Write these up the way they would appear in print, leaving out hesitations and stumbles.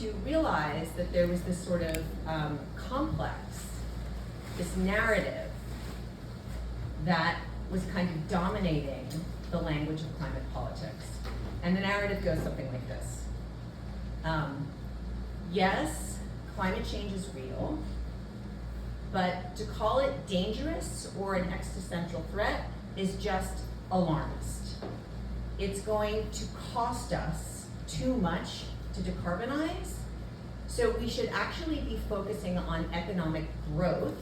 to realize that there was this sort of complex, this narrative that was kind of dominating the language of climate politics. And the narrative goes something like this. Yes, climate change is real, but to call it dangerous or an existential threat is just alarmist. It's going to cost us too much to decarbonize, so we should actually be focusing on economic growth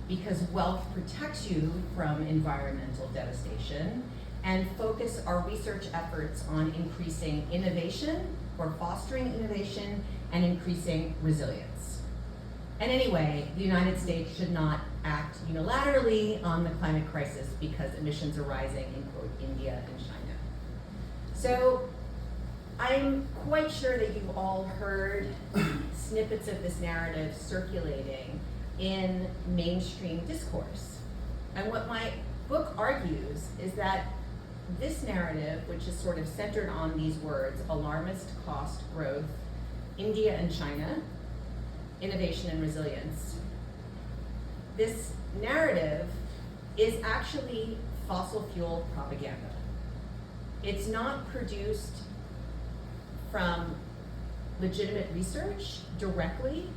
because wealth protects you from environmental devastation, and focus our research efforts on increasing innovation or fostering innovation and increasing resilience. And anyway, the United States should not act unilaterally on the climate crisis because emissions are rising in, quote, India and China. So I'm quite sure that you've all heard snippets of this narrative circulating in mainstream discourse. And what my book argues is that this narrative, which is sort of centered on these words, alarmist cost growth, India and China, innovation and resilience, this narrative is actually fossil fuel propaganda. It's not produced from legitimate research directly.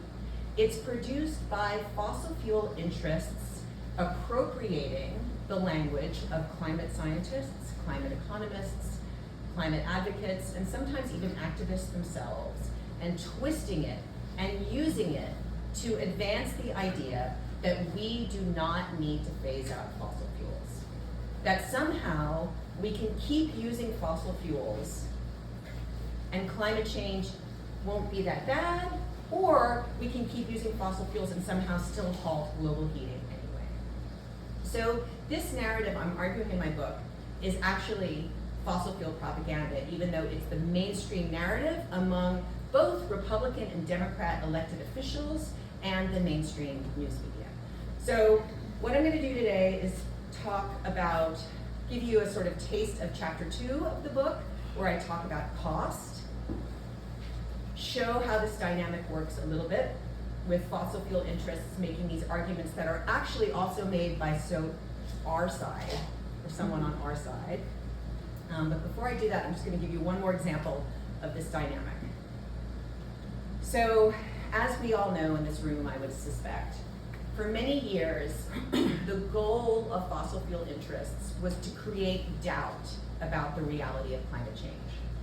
It's produced by fossil fuel interests appropriating the language of climate scientists, climate economists, climate advocates, and sometimes even activists themselves, and twisting it and using it to advance the idea that we do not need to phase out fossil fuels. That somehow we can keep using fossil fuels and climate change won't be that bad, or we can keep using fossil fuels and somehow still halt global heating anyway. So this narrative I'm arguing in my book is actually fossil fuel propaganda, even though it's the mainstream narrative among both Republican and Democrat elected officials and the mainstream news media. So what I'm going to do today is give you a sort of taste of chapter 2 of the book, where I talk about cost, show how this dynamic works a little bit with fossil fuel interests making these arguments that are actually also made by our side, or someone on our side. But before I do that, I'm just going to give you one more example of this dynamic. So, as we all know in this room, I would suspect, for many years, the goal of fossil fuel interests was to create doubt about the reality of climate change,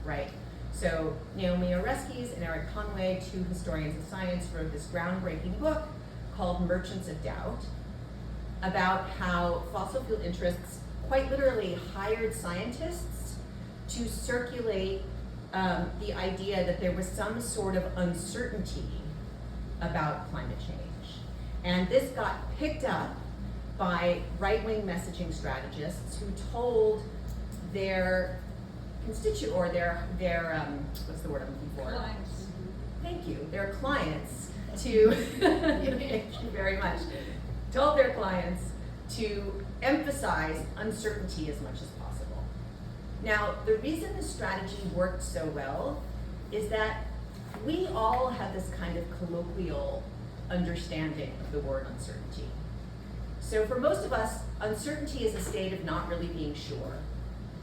right? So Naomi Oreskes and Eric Conway, two historians of science, wrote this groundbreaking book called Merchants of Doubt about how fossil fuel interests quite literally hired scientists to circulate the idea that there was some sort of uncertainty about climate change. And this got picked up by right-wing messaging strategists who told their constituent, or their what's the word I'm looking for? Clients. Thank you. Their clients to, thank you very much, told their clients to emphasize uncertainty as much as possible. Now, the reason this strategy worked so well is that we all have this kind of colloquial understanding of the word uncertainty. So for most of us, uncertainty is a state of not really being sure,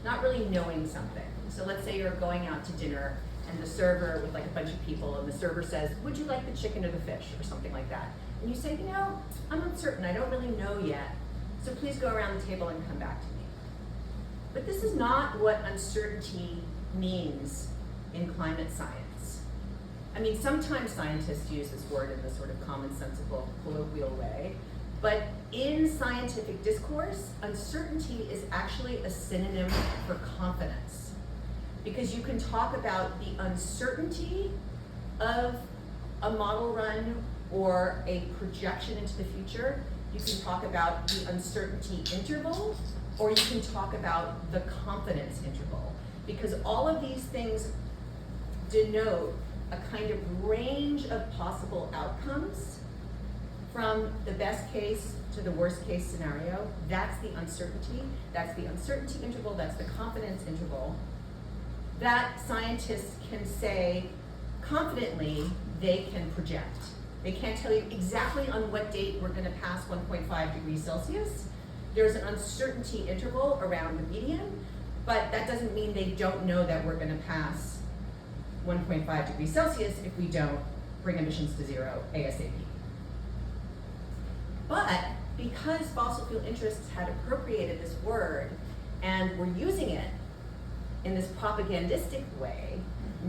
not really knowing something. So let's say you're going out to dinner and the server with like a bunch of people, and the server says, would you like the chicken or the fish, or something like that? And you say, I'm uncertain, I don't really know yet, so please go around the table and come back to me. But this is not what uncertainty means in climate science. I mean, sometimes scientists use this word in this sort of commonsensical, colloquial way, but in scientific discourse, uncertainty is actually a synonym for confidence. Because you can talk about the uncertainty of a model run or a projection into the future. You can talk about the uncertainty interval, or you can talk about the confidence interval. Because all of these things denote a kind of range of possible outcomes from the best case to the worst case scenario. That's the uncertainty. That's the uncertainty interval. That's the confidence interval that scientists can say confidently they can project. They can't tell you exactly on what date we're going to pass 1.5 degrees Celsius. There's an uncertainty interval around the median, but that doesn't mean they don't know that we're going to pass 1.5 degrees Celsius if we don't bring emissions to zero ASAP. But because fossil fuel interests had appropriated this word and were using it in this propagandistic way,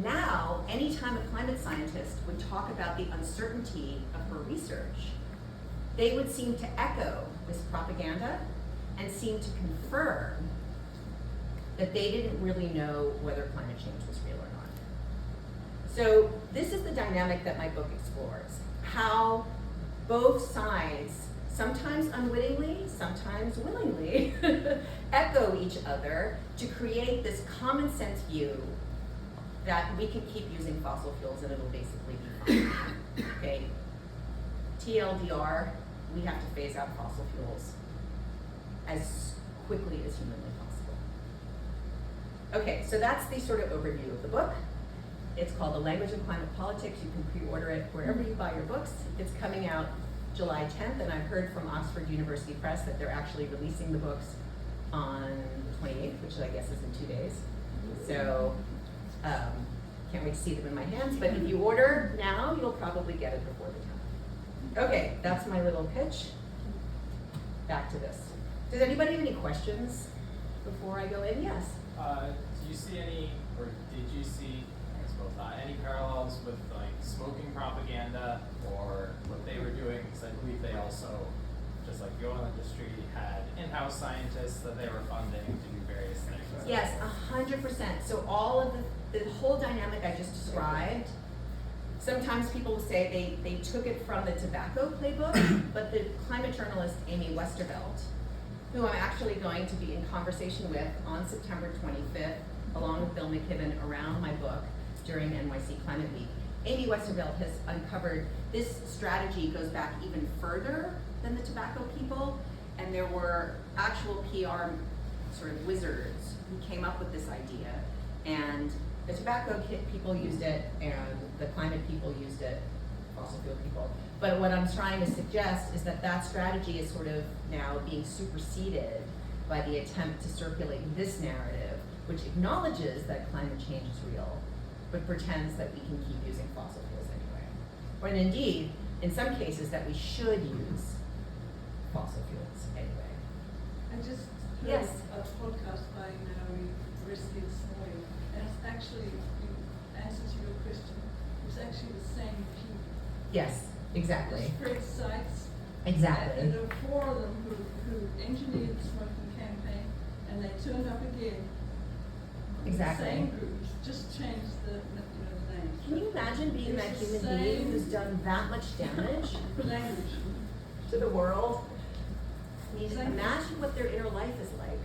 now anytime a climate scientist would talk about the uncertainty of her research, they would seem to echo this propaganda and seem to confirm that they didn't really know whether climate change was real or not. So this is the dynamic that my book explores, how both sides, sometimes unwittingly, sometimes willingly, echo each other to create this common sense view that we can keep using fossil fuels and it'll basically be fine. Okay? TLDR, we have to phase out fossil fuels as quickly as humanly possible. Okay, so that's the sort of overview of the book. It's called The Language of Climate Politics. You can pre-order it wherever you buy your books. It's coming out July 10th, and I've heard from Oxford University Press that they're actually releasing the books on the 28th, which I guess is in 2 days. So, can't wait to see them in my hands, but if you order now, you'll probably get it before the time. Okay, that's my little pitch. Back to this. Does anybody have any questions before I go in? Yes? Do you see any, or did you see, I guess both, any parallels with like smoking propaganda or what they were doing? Because I believe they also, just like the oil industry, had in-house scientists that they were funding to do various things. Yes, 100%. So all of the whole dynamic I just described, sometimes people will say they took it from the tobacco playbook, but the climate journalist Amy Westervelt, who I'm actually going to be in conversation with on September 25th, along with Bill McKibben, around my book during NYC Climate Week. Amy Westervelt has uncovered this strategy goes back even further than the tobacco people, and there were actual PR sort of wizards who came up with this idea, and the tobacco people used it, and the climate people used it, fossil fuel people. But what I'm trying to suggest is that that strategy is sort of now being superseded by the attempt to circulate this narrative, which acknowledges that climate change is real, but pretends that we can keep using fossil fuels anyway. Or indeed, in some cases, that we should use fossil fuels anyway. I just heard Yes. a podcast by Naomi Risky this morning, and it's actually, in answer to your question, it's actually the same people. Yes, exactly. Spread sites. Exactly. And there were 4 of them who engineered the smoking campaign, and they turned up again. Exactly. The same groups, just changed the names. Can you imagine being that It's the human being same who's done that much damage language. to the world? I mean, Same. imagine what their inner life is like.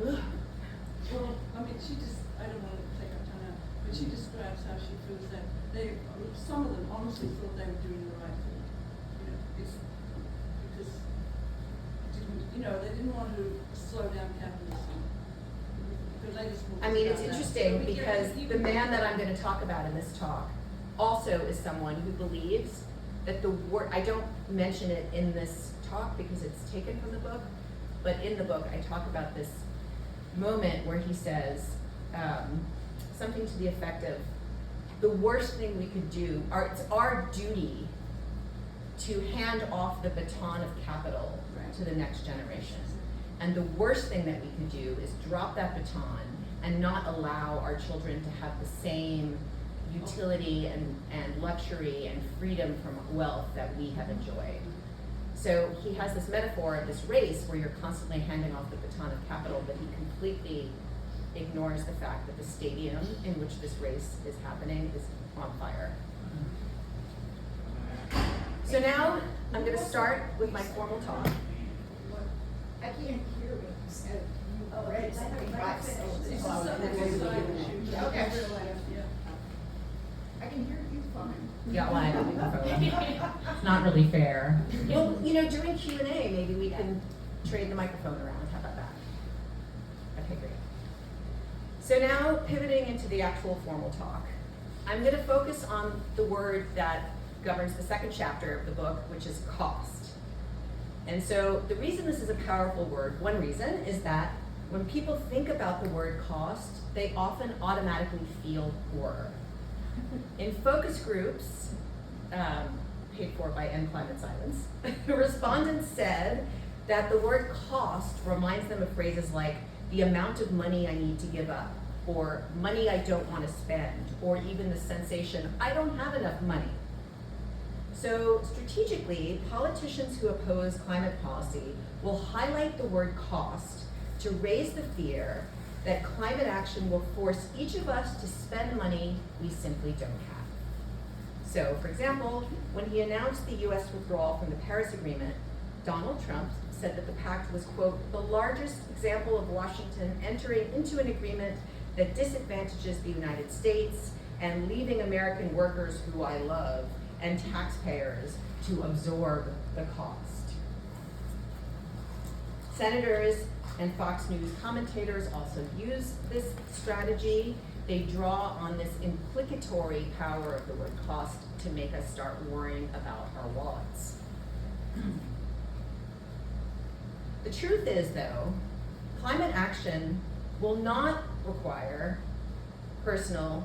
Ugh. Well, I mean, I don't want to take up time now, but she describes how she feels that some of them honestly thought they were doing the right thing. It's because they didn't want to slow down capitalism. The latest book I mean, is it's about that. interesting So, because you the can- man that I'm going to talk about in this talk also is someone who believes that the word, I don't mention it in this talk because it's taken from the book, but in the book I talk about this moment where he says something to the effect of, the worst thing we could do, it's our duty to hand off the baton of capital to the next generation. And the worst thing that we could do is drop that baton and not allow our children to have the same utility and luxury and freedom from wealth that we have enjoyed. So he has this metaphor of this race where you're constantly handing off the baton of capital, but he completely ignores the fact that the stadium in which this race is happening is on fire. So now I'm going to start with my formal talk. I can't hear what you said. You read something back, so It's it's just something okay. inside you. Okay. Yeah. I can hear you fine. Yeah, well, I have it's not really fair. Well, during Q&A, maybe we can trade the microphone around. How about that? Okay, great. So now, pivoting into the actual formal talk. I'm going to focus on the word that governs the second chapter of the book, which is cost. And so the reason this is a powerful word, one reason, is that when people think about the word cost, they often automatically feel horror. In focus groups, paid for by End Climate Silence, respondents said that the word cost reminds them of phrases like the amount of money I need to give up, or money I don't want to spend, or even the sensation, I don't have enough money. So strategically, politicians who oppose climate policy will highlight the word cost to raise the fear that climate action will force each of us to spend money we simply don't have. So, for example, when he announced the US withdrawal from the Paris Agreement, Donald Trump said that the pact was, quote, the largest example of Washington entering into an agreement that disadvantages the United States and leaving American workers who I love and taxpayers to absorb the cost. Senators and Fox News commentators also use this strategy. They draw on this implicatory power of the word cost to make us start worrying about our wallets. The truth is, though, climate action will not require personal,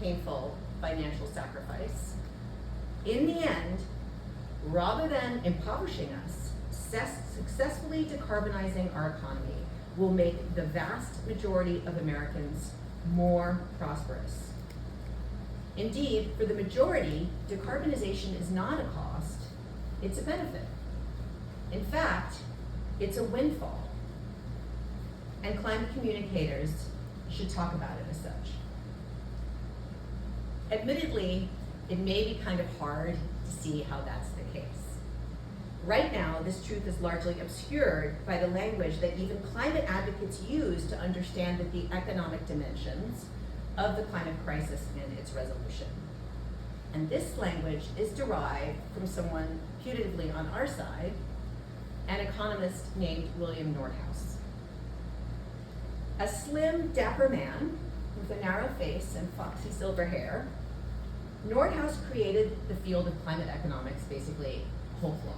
painful financial sacrifice. In the end, rather than impoverishing us, successfully decarbonizing our economy will make the vast majority of Americans more prosperous. Indeed, for the majority, decarbonization is not a cost, it's a benefit. In fact, it's a windfall. And climate communicators should talk about it as such. Admittedly, it may be kind of hard to see how that's the case. Right now, this truth is largely obscured by the language that even climate advocates use to understand the economic dimensions of the climate crisis and its resolution. And this language is derived from someone putatively on our side, an economist named William Nordhaus. A slim, dapper man with a narrow face and foxy silver hair, Nordhaus created the field of climate economics basically whole cloth.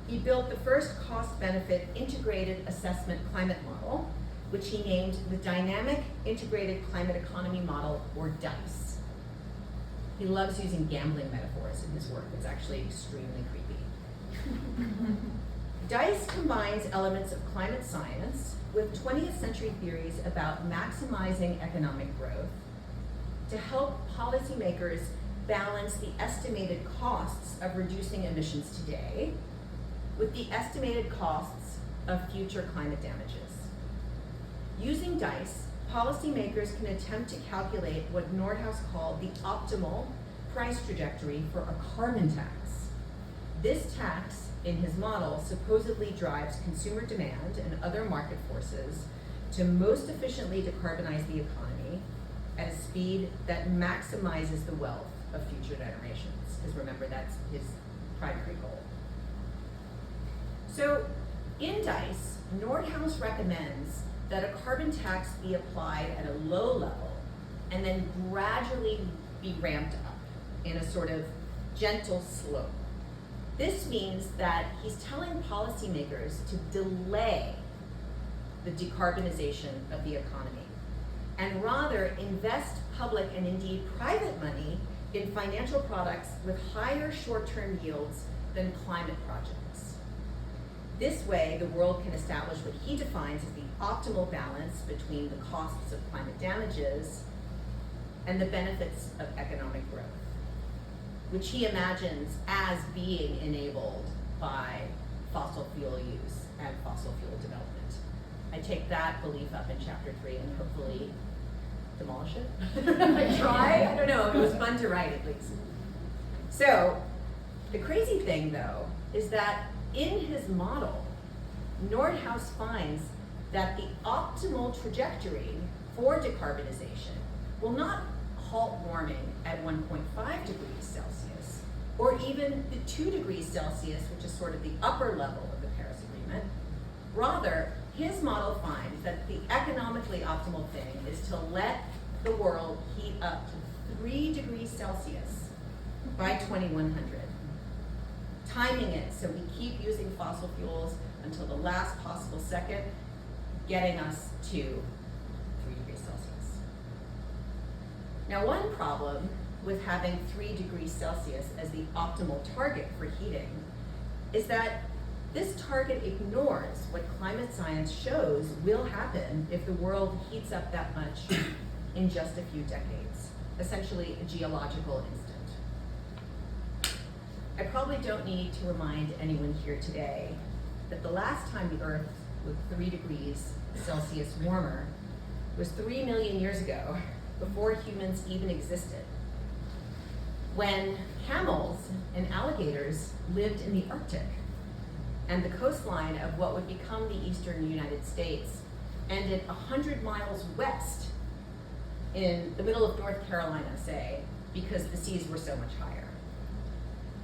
He built the first cost-benefit integrated assessment climate model, which he named the Dynamic Integrated Climate Economy Model, or DICE. He loves using gambling metaphors in his work. It's actually extremely creepy. DICE combines elements of climate science with 20th century theories about maximizing economic growth to help policymakers balance the estimated costs of reducing emissions today with the estimated costs of future climate damages. Using DICE, policymakers can attempt to calculate what Nordhaus called the optimal price trajectory for a carbon tax. This tax, in his model, supposedly drives consumer demand and other market forces to most efficiently decarbonize the economy at a speed that maximizes the wealth of future generations. Because remember, that's his primary goal. So, in DICE, Nordhaus recommends that a carbon tax be applied at a low level and then gradually be ramped up in a sort of gentle slope. This means that he's telling policymakers to delay the decarbonization of the economy and rather invest public and indeed private money in financial products with higher short-term yields than climate projects. This way, the world can establish what he defines as the optimal balance between the costs of climate damages and the benefits of economic growth, which he imagines as being enabled by fossil fuel use and fossil fuel development. I take that belief up in chapter 3 and hopefully demolish it. I try, I don't know, it was fun to write at least. So, the crazy thing though, is that in his model, Nordhaus finds that the optimal trajectory for decarbonization will not halt warming at 1.5 degrees Celsius, or even the 2 degrees Celsius, which is sort of the upper level of the Paris Agreement. Rather, his model finds that the economically optimal thing is to let the world heat up to 3 degrees Celsius by 2100. Timing it so we keep using fossil fuels until the last possible second, getting us to 3 degrees Celsius. Now, one problem with having 3 degrees Celsius as the optimal target for heating is that this target ignores what climate science shows will happen if the world heats up that much in just a few decades, essentially a geological instant. I probably don't need to remind anyone here today that the last time the Earth was 3 degrees Celsius warmer was 3 million years ago, before humans even existed, when camels and alligators lived in the Arctic, and the coastline of what would become the eastern United States ended 100 miles west in the middle of North Carolina, say, because the seas were so much higher.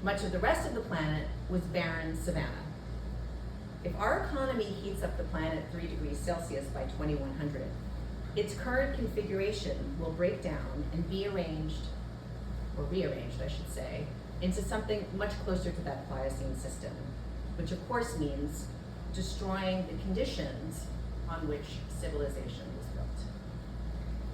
Much of the rest of the planet was barren savanna. If our economy heats up the planet 3 degrees Celsius by 2100, its current configuration will break down and be arranged, or rearranged, I should say, into something much closer to that Pliocene system, which of course means destroying the conditions on which civilization was built.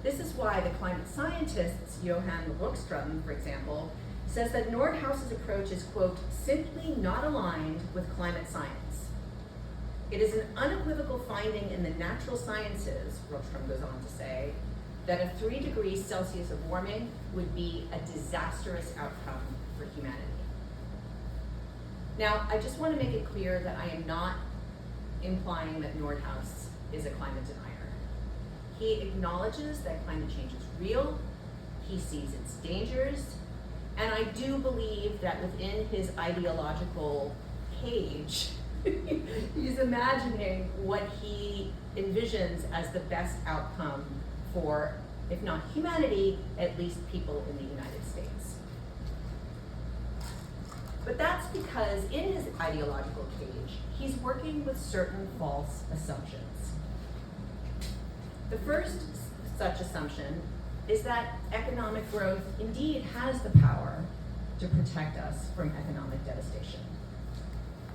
This is why the climate scientists, Johan Rockström, for example, says that Nordhaus's approach is, quote, simply not aligned with climate science. It is an unequivocal finding in the natural sciences, Rockström goes on to say, that a 3 degrees Celsius of warming would be a disastrous outcome for humanity. Now, I just want to make it clear that I am not implying that Nordhaus is a climate denier. He acknowledges that climate change is real, he sees its dangers, and I do believe that within his ideological cage, he's imagining what he envisions as the best outcome for, if not humanity, at least people in the United States. But that's because in his ideological cage, he's working with certain false assumptions. The first such assumption is that economic growth indeed has the power to protect us from economic devastation.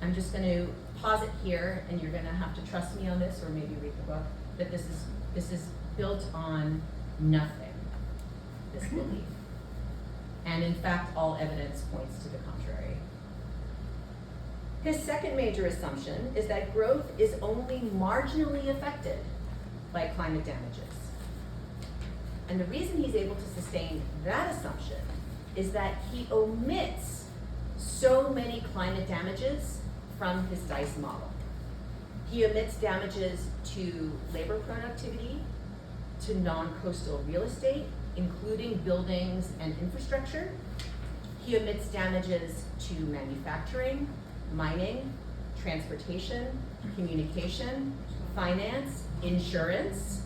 I'm just going to pause it here, and you're going to have to trust me on this, or maybe read the book, that this is built on nothing, this belief. And in fact, all evidence points to the contrary. His second major assumption is that growth is only marginally affected by climate damages. And the reason he's able to sustain that assumption is that he omits so many climate damages from his DICE model. He omits damages to labor productivity, to non-coastal real estate, including buildings and infrastructure. He omits damages to manufacturing, mining, transportation, communication, finance, insurance.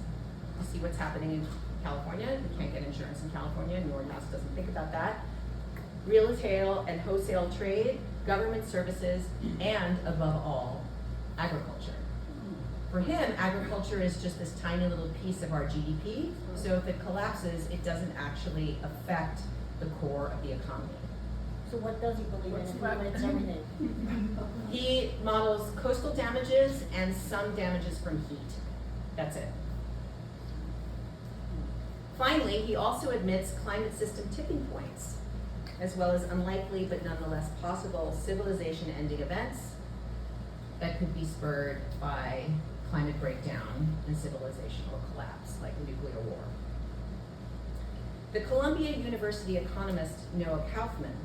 You see what's happening in California. We can't get insurance in California. Nordhaus doesn't think about that. Retail and wholesale trade, government services, and above all, agriculture. For him, agriculture is just this tiny little piece of our GDP, so if it collapses, it doesn't actually affect the core of the economy. So what does he believe in if he limits everything? He models coastal damages and some damages from heat. That's it. Finally, he also admits climate system tipping points, as well as unlikely but nonetheless possible civilization-ending events that could be spurred by climate breakdown and civilizational collapse, like nuclear war. The Columbia University economist Noah Kaufman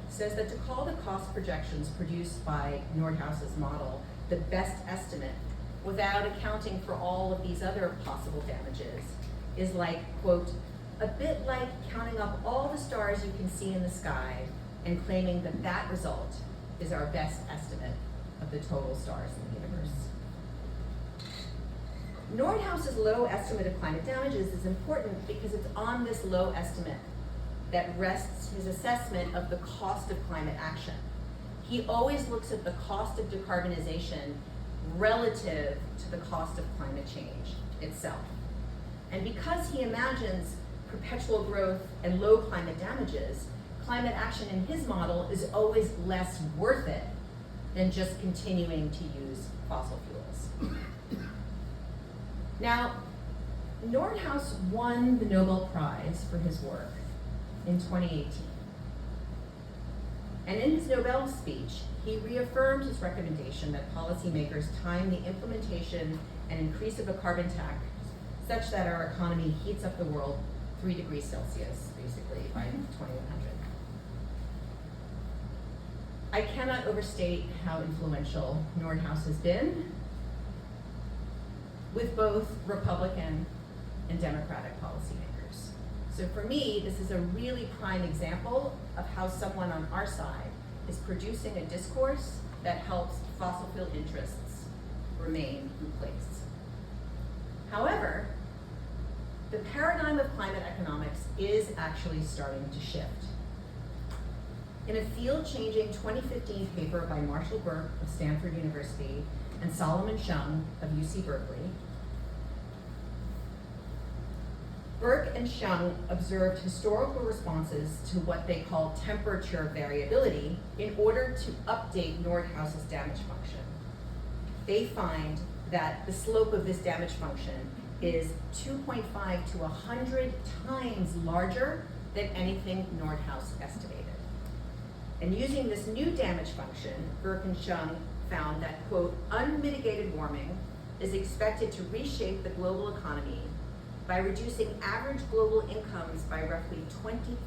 says that to call the cost projections produced by Nordhaus's model the best estimate without accounting for all of these other possible damages is like, quote, a bit like counting up all the stars you can see in the sky and claiming that that result is our best estimate of the total stars in the universe. Nordhaus's low estimate of climate damages is important because it's on this low estimate that rests his assessment of the cost of climate action. He always looks at the cost of decarbonization relative to the cost of climate change itself. And because he imagines perpetual growth and low climate damages, climate action in his model is always less worth it than just continuing to use fossil fuels. Now, Nordhaus won the Nobel Prize for his work in 2018. And in his Nobel speech, he reaffirmed his recommendation that policymakers time the implementation and increase of a carbon tax such that our economy heats up the world 3 degrees Celsius, basically, by 2100. I cannot overstate how influential Nordhaus has been with both Republican and Democratic policymakers. So for me, this is a really prime example of how someone on our side is producing a discourse that helps fossil fuel interests remain in place. However, the paradigm of climate economics is actually starting to shift. In a field-changing 2015 paper by Marshall Burke of Stanford University and Solomon Shung of UC Berkeley, Burke and Shung observed historical responses to what they call temperature variability in order to update Nordhaus's damage function. They find that the slope of this damage function is 2.5 to 100 times larger than anything Nordhaus estimated. And using this new damage function, Burke and Shung found that, quote, unmitigated warming is expected to reshape the global economy by reducing average global incomes by roughly 23%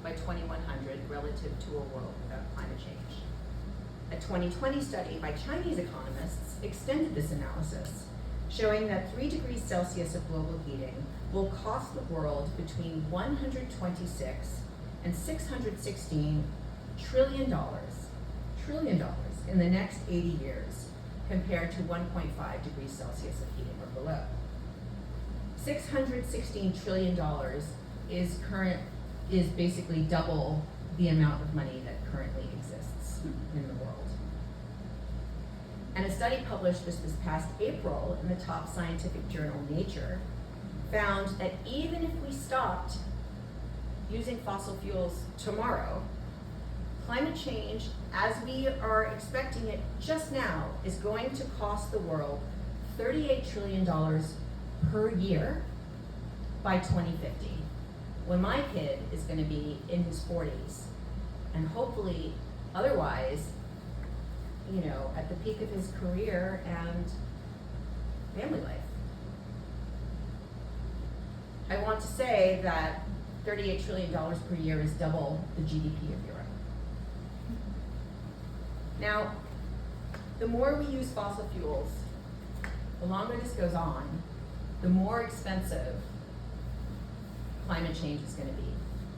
by 2100 relative to a world without climate change. A 2020 study by Chinese economists extended this analysis, showing that 3 degrees Celsius of global heating will cost the world between $126 and $616 trillion in the next 80 years, compared to 1.5 degrees Celsius of heating or below. $616 trillion is basically double the amount of money that currently exists in the world. And a study published this past April in the top scientific journal Nature found that even if we stopped using fossil fuels tomorrow, climate change, as we are expecting it just now, is going to cost the world $38 trillion per year by 2050, when my kid is going to be in his 40s, and hopefully otherwise, at the peak of his career and family life. I want to say that $38 trillion per year is double the GDP of Europe. Now, the more we use fossil fuels, the longer this goes on, the more expensive climate change is going to be.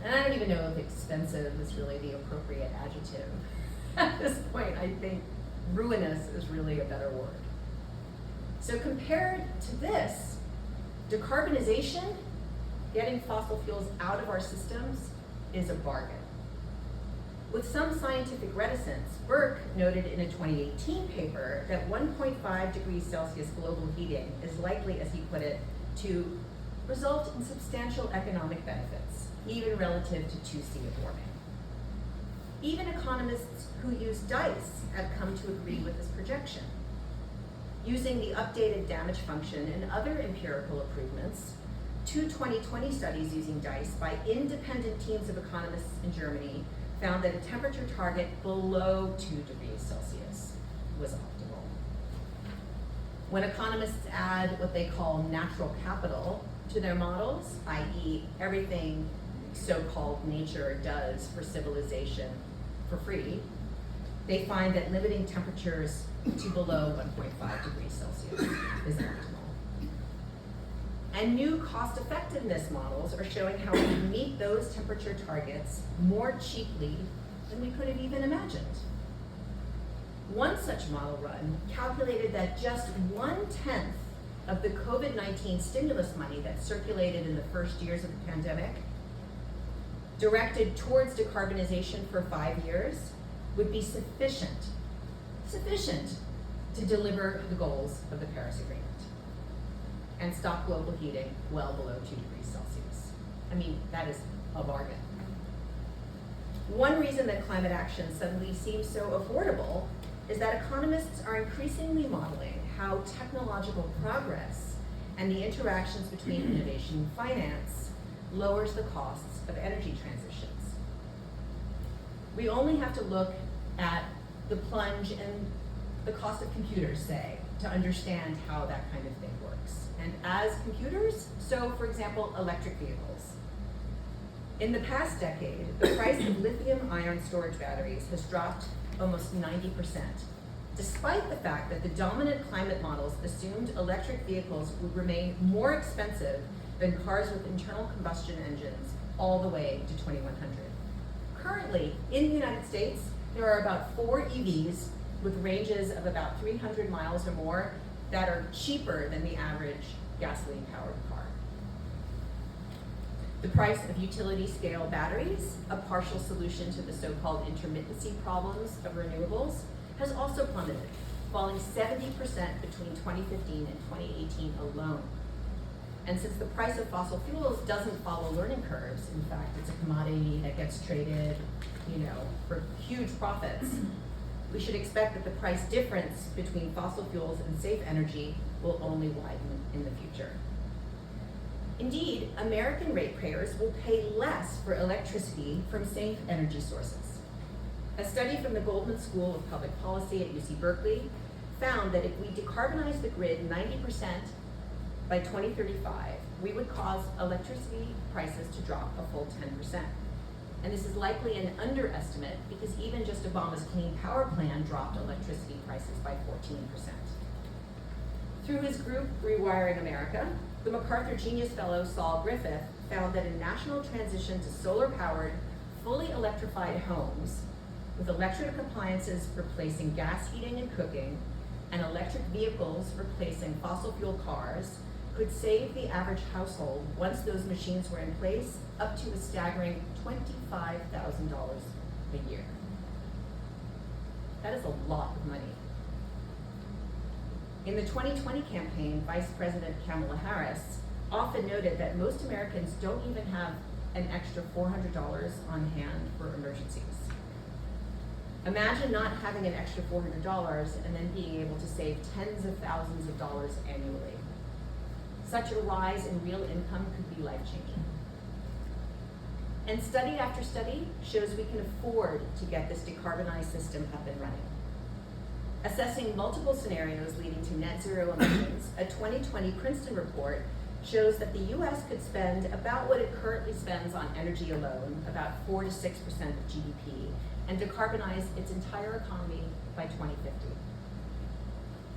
And I don't even know if expensive is really the appropriate adjective. At this point, I think ruinous is really a better word. So compared to this, decarbonization, getting fossil fuels out of our systems, is a bargain. With some scientific reticence, Burke noted in a 2018 paper that 1.5 degrees Celsius global heating is likely, as he put it, to result in substantial economic benefits, even relative to 2C of warming. Even economists who use DICE have come to agree with this projection. Using the updated damage function and other empirical improvements, 2 2020 studies using DICE by independent teams of economists in Germany found that a temperature target below 2 degrees Celsius was optimal. When economists add what they call natural capital to their models, i.e. everything so-called nature does for civilization for free, they find that limiting temperatures to below 1.5 degrees Celsius is optimal. And new cost-effectiveness models are showing how we can meet those temperature targets more cheaply than we could have even imagined. One such model run calculated that just 1/10 of the COVID-19 stimulus money that circulated in the first years of the pandemic, directed towards decarbonization for 5 years, would be sufficient to deliver the goals of the Paris Agreement. and stop global heating well below 2 degrees Celsius. I mean, that is a bargain. One reason that climate action suddenly seems so affordable is that economists are increasingly modeling how technological progress and the interactions between innovation and finance lowers the costs of energy transitions. We only have to look at the plunge in the cost of computers, say, to understand how that kind of thing works. And as computers, so for example, electric vehicles. In the past decade, the price of lithium-ion storage batteries has dropped almost 90%, despite the fact that the dominant climate models assumed electric vehicles would remain more expensive than cars with internal combustion engines all the way to 2100. Currently, in the United States, there are about 4 EVs with ranges of about 300 miles or more that are cheaper than the average gasoline-powered car. The price of utility-scale batteries, a partial solution to the so-called intermittency problems of renewables, has also plummeted, falling 70% between 2015 and 2018 alone. And since the price of fossil fuels doesn't follow learning curves, in fact, it's a commodity that gets traded, for huge profits, we should expect that the price difference between fossil fuels and safe energy will only widen in the future. Indeed, American ratepayers will pay less for electricity from safe energy sources. A study from the Goldman School of Public Policy at UC Berkeley found that if we decarbonize the grid 90% by 2035, we would cause electricity prices to drop a full 10%. And this is likely an underestimate because even just Obama's Clean Power Plan dropped electricity prices by 14%. Through his group, Rewiring America, the MacArthur Genius Fellow Saul Griffith found that a national transition to solar-powered, fully electrified homes, with electric appliances replacing gas heating and cooking, and electric vehicles replacing fossil fuel cars, could save the average household, once those machines were in place, up to a staggering $25,000 a year. That is a lot of money. In the 2020 campaign, Vice President Kamala Harris often noted that most Americans don't even have an extra $400 on hand for emergencies. Imagine not having an extra $400 and then being able to save tens of thousands of dollars annually. Such a rise in real income could be life-changing. And study after study shows we can afford to get this decarbonized system up and running. Assessing multiple scenarios leading to net zero emissions, a 2020 Princeton report shows that the US could spend about what it currently spends on energy alone, about 4 to 6% of GDP, and decarbonize its entire economy by 2050.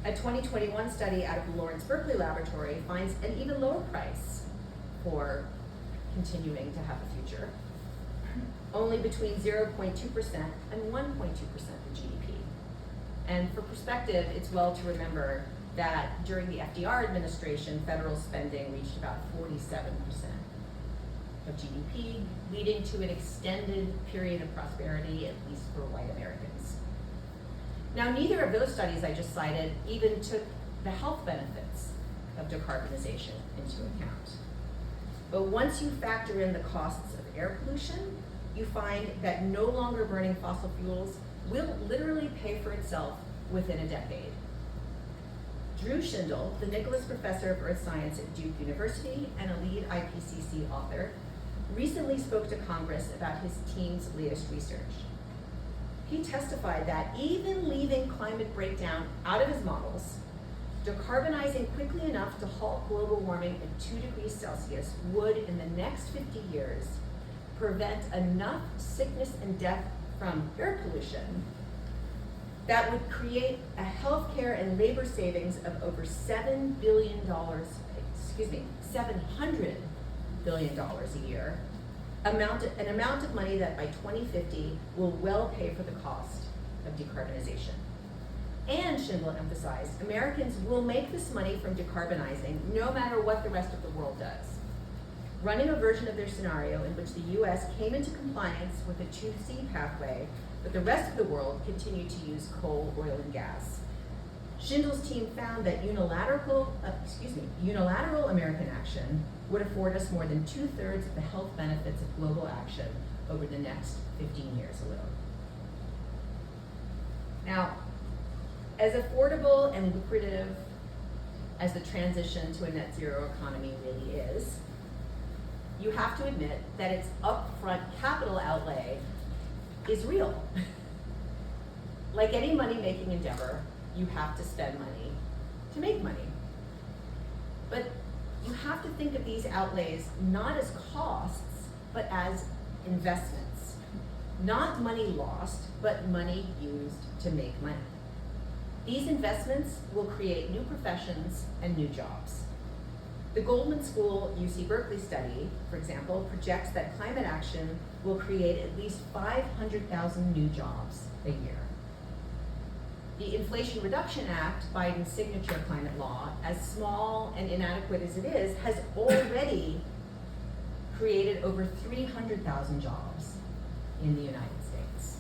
A 2021 study out of the Lawrence Berkeley Laboratory finds an even lower price for continuing to have a future, only between 0.2% and 1.2% of GDP. And for perspective, it's well to remember that during the FDR administration, federal spending reached about 47% of GDP, leading to an extended period of prosperity, at least for white Americans. Now, neither of those studies I just cited even took the health benefits of decarbonization into account. But once you factor in the costs of air pollution, you find that no longer burning fossil fuels will literally pay for itself within a decade. Drew Schindel, the Nicholas Professor of Earth Science at Duke University and a lead IPCC author, recently spoke to Congress about his team's latest research. He testified that even leaving climate breakdown out of his models, decarbonizing quickly enough to halt global warming at 2 degrees Celsius would, in the next 50 years, prevent enough sickness and death from air pollution that would create a healthcare and labor savings of over $700 billion a year, an amount of money that by 2050 will well pay for the cost of decarbonization. And Schindel emphasized, Americans will make this money from decarbonizing no matter what the rest of the world does. Running a version of their scenario in which the US came into compliance with a 2C pathway, but the rest of the world continued to use coal, oil, and gas, Schindler's team found that unilateral American action would afford us more than 2/3 of the health benefits of global action over the next 15 years alone. Now, as affordable and lucrative as the transition to a net zero economy really is, you have to admit that its upfront capital outlay is real. Like any money-making endeavor, you have to spend money to make money. But you have to think of these outlays not as costs, but as investments. Not money lost, but money used to make money. These investments will create new professions and new jobs. The Goldman School UC Berkeley study, for example, projects that climate action will create at least 500,000 new jobs a year. The Inflation Reduction Act, Biden's signature climate law, as small and inadequate as it is, has already created over 300,000 jobs in the United States.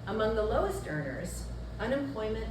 Among the lowest earners, unemployment